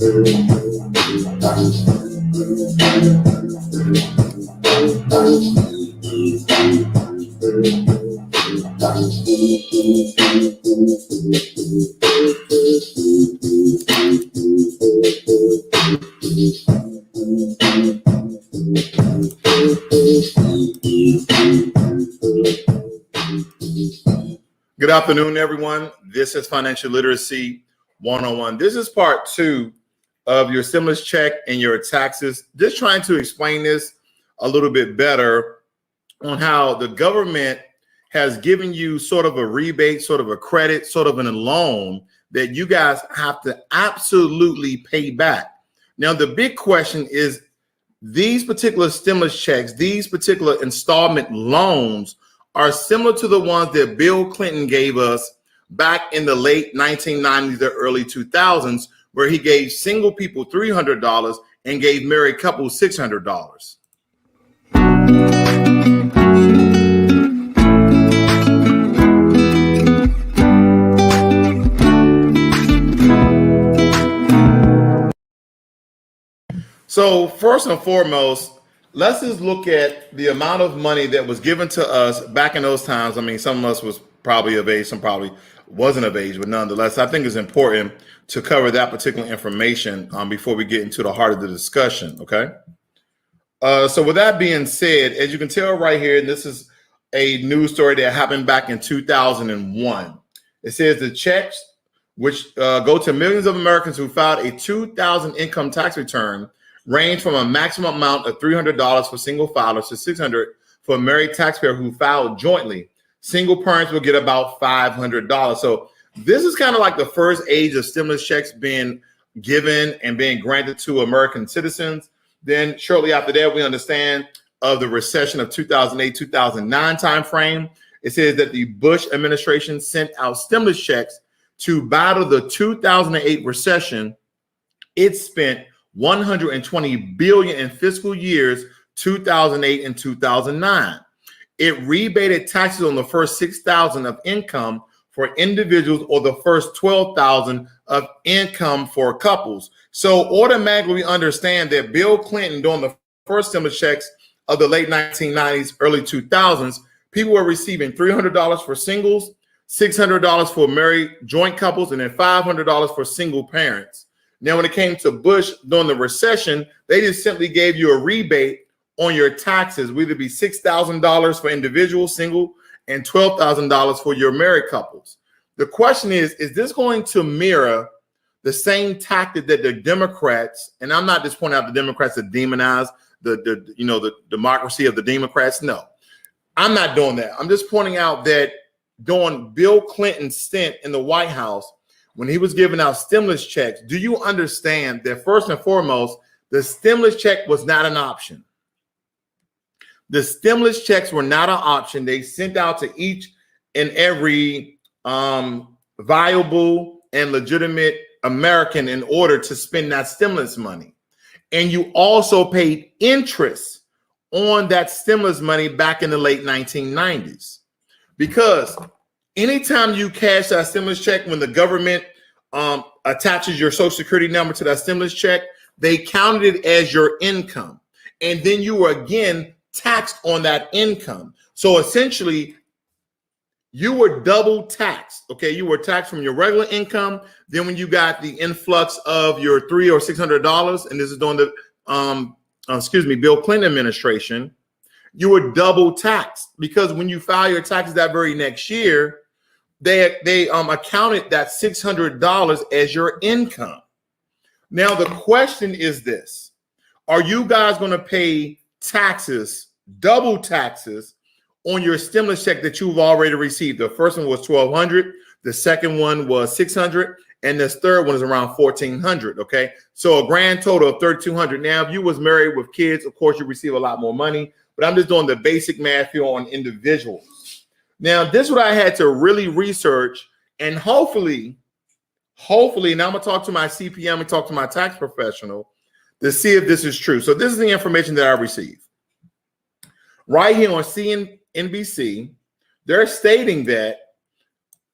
Good afternoon, everyone. This is Financial Literacy 101. This is part 2 of your stimulus check and your taxes. Just trying to explain this a little bit better on how the government has given you sort of a rebate, sort of a credit, sort of a loan that you guys have to absolutely pay back. Now, the big question is these particular stimulus checks, these particular installment loans are similar to the ones that Bill Clinton gave us back in the late 1990s or early 2000s, where he gave single people $300 and gave married couples $600. So first and foremost, let's just look at the amount of money that was given to us back in those times. I mean, some of us was probably of age, some probably wasn't of age, but nonetheless, I think it's important to cover that particular information before we get into the heart of the discussion, okay? So with that being said, as you can tell right here, this is a news story that happened back in 2001. It says the checks, which go to millions of Americans who filed a 2000 income tax return, range from a maximum amount of $300 for single filers to $600 for a married taxpayer who filed jointly. Single parents will get about $500. So this is kind of like the first age of stimulus checks being given and being granted to American citizens. Then shortly after that, we understand of the recession of 2008-2009 timeframe. It says that the Bush administration sent out stimulus checks to battle the 2008 recession. It spent $120 billion in fiscal years 2008 and 2009. It rebated taxes on the first $6,000 of income for individuals or the first $12,000 of income for couples. So automatically we understand that Bill Clinton, during the first stimulus checks of the late 1990s, early 2000s, people were receiving $300 for singles, $600 for married joint couples, and then $500 for single parents. Now, when it came to Bush during the recession, they just simply gave you a rebate on your taxes, whether it be $6,000 for individuals, single, and $12,000 for your married couples. The question is this going to mirror the same tactic that the Democrats, and I'm not just pointing out the Democrats that demonize the democracy of the Democrats. No, I'm not doing that. I'm just pointing out that during Bill Clinton's stint in the White House, when he was giving out stimulus checks, do you understand that first and foremost, the stimulus check was not an option? The stimulus checks were not an option. They sent out to each and every viable and legitimate American in order to spend that stimulus money. And you also paid interest on that stimulus money back in the late 1990s. Because anytime you cash that stimulus check, when the government attaches your Social Security number to that stimulus check, they counted it as your income. And then you were again taxed on that income. So essentially, you were double taxed. Okay, you were taxed from your regular income. Then when you got the influx of your $300 or $600, and this is during the Bill Clinton administration, you were double taxed because when you file your taxes that very next year, they accounted that $600 as your income. Now the question is this: are you guys going to pay taxes, double taxes, on your stimulus check that you've already received? The first one was $1,200, the second one was $600, and this third one is around $1,400. Okay, so a grand total of $3,200. Now, if you was married with kids, of course you receive a lot more money. But I'm just doing the basic math here on individuals. Now, this is what I had to really research, and hopefully, now I'm gonna talk to my CPM and talk to my tax professional to see if this is true. So this is the information that I received. Right here on NBC, they're stating that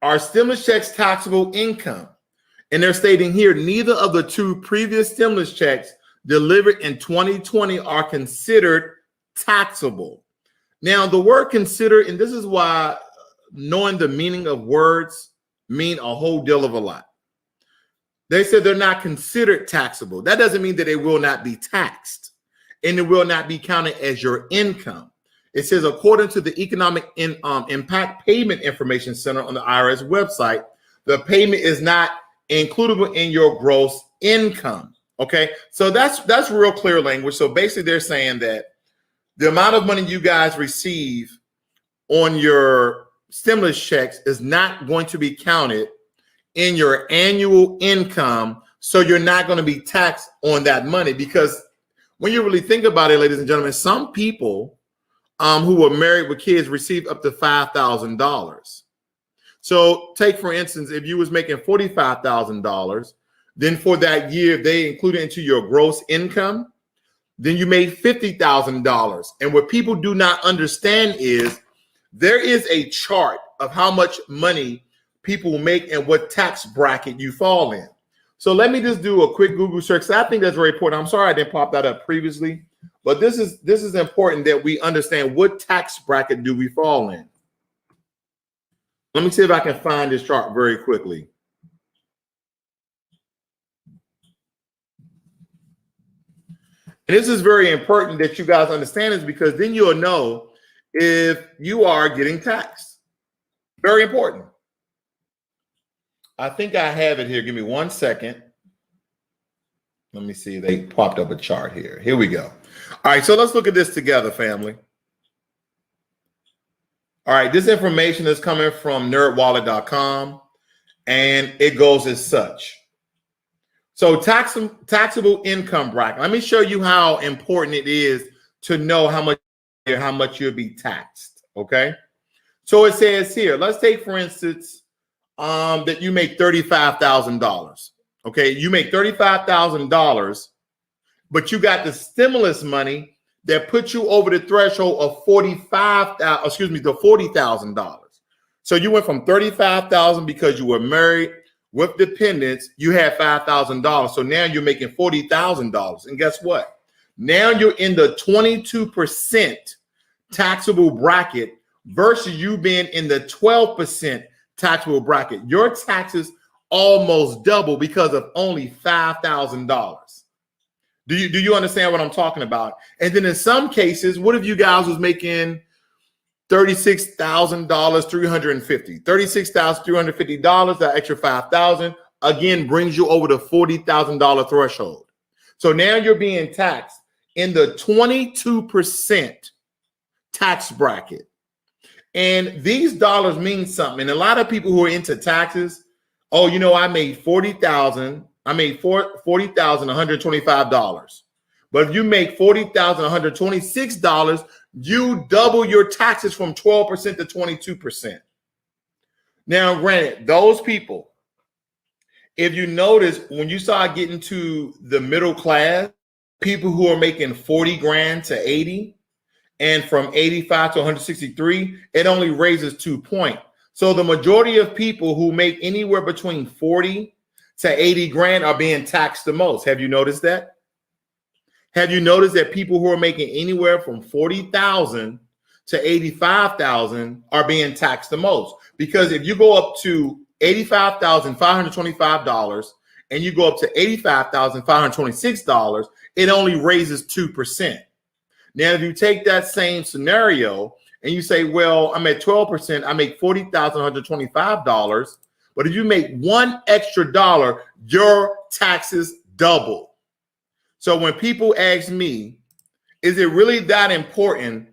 our stimulus checks taxable income And they're stating here, neither of the two previous stimulus checks delivered in 2020 are considered taxable. Now, the word consider, and this is why knowing the meaning of words mean a whole deal of a lot. They said they're not considered taxable. That doesn't mean that they will not be taxed and it will not be counted as your income. It says, according to the Economic Impact Payment Information Center on the IRS website, the payment is not includable in your gross income. Okay, so that's real clear language. So basically, they're saying that the amount of money you guys receive on your stimulus checks is not going to be counted in your annual income. So you're not going to be taxed on that money, because when you really think about it, ladies and gentlemen, some people who were married with kids receive up to $5,000. So take, for instance, if you was making $45,000, then for that year, they included into your gross income, then you made $50,000. And what people do not understand is there is a chart of how much money people make and what tax bracket you fall in. So let me just do a quick Google search. I think that's very important. I'm sorry I didn't pop that up previously, but this is important that we understand what tax bracket do we fall in. Let me see if I can find this chart very quickly. And this is very important that you guys understand this, because then you'll know if you are getting taxed. Very important. I think I have it here. Give me 1 second. Let me see. They popped up a chart here. Here we go. All right, so let's look at this together, family. All right, this information is coming from nerdwallet.com, and it goes as such. So taxable income bracket. Let me show you how important it is to know how much you'll be taxed. Okay. So it says here, let's take, for instance, that you make $35,000. Okay, you make $35,000, but you got the stimulus money that puts you over the threshold of $40,000. So you went from $35,000 because you were married with dependents. You had $5,000. So now you're making $40,000. And guess what? Now you're in the 22% taxable bracket versus you being in the 12% taxable bracket. Your taxes almost double because of only $5,000. Do you understand what I'm talking about? And then in some cases, what if you guys was making $36,350, $36,350, that extra $5,000 again brings you over the $40,000 threshold. So now you're being taxed in the 22% tax bracket. And these dollars mean something. And a lot of people who are into taxes, oh, you know, I made $40,125. But if you make $40,126, you double your taxes from 12% to 22%. Now, granted, those people, if you notice, when you start getting to the middle class, people who are making 40 grand to 80, and from 85 to 163, it only raises 2 points. So the majority of people who make anywhere between 40 to 80 grand are being taxed the most. Have you noticed that? Have you noticed that people who are making anywhere from 40,000 to 85,000 are being taxed the most? Because if you go up to $85,525 and you go up to $85,526, it only raises 2%. Now, if you take that same scenario and you say, well, I'm at 12%, I make $40,125, but if you make $1 extra, your taxes double. So when people ask me, is it really that important,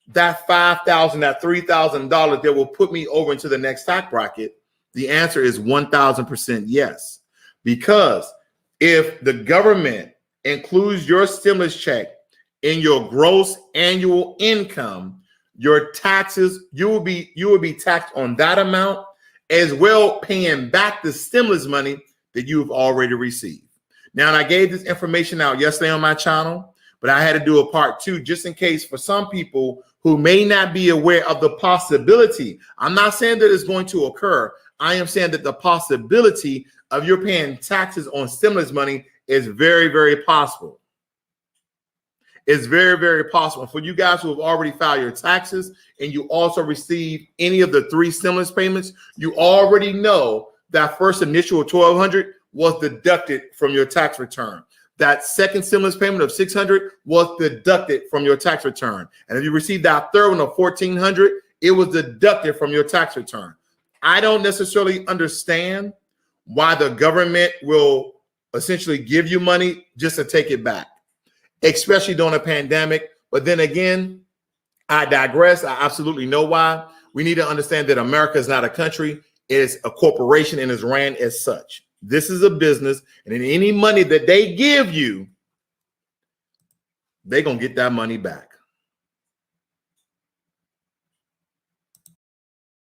that $5,000, that $3,000 that will put me over into the next tax bracket? The answer is 1,000% yes. Because if the government includes your stimulus check in your gross annual income, your taxes, you will be taxed on that amount, as well paying back the stimulus money that you've already received. Now, and I gave this information out yesterday on my channel, but I had to do a part 2 just in case for some people who may not be aware of the possibility. I'm not saying that it's going to occur. I am saying that the possibility of you're paying taxes on stimulus money is very, very possible. It's very, very possible. For you guys who have already filed your taxes and you also receive any of the 3 stimulus payments, you already know that first initial $1,200 was deducted from your tax return. That second stimulus payment of $600 was deducted from your tax return. And if you received that third one of $1,400, it was deducted from your tax return. I don't necessarily understand why the government will essentially give you money just to take it back, especially during a pandemic. But then again, I digress. I absolutely know why. We need to understand that America is not a country. It is a corporation and is ran as such. This is a business, and in any money that they give you, they're going to get that money back.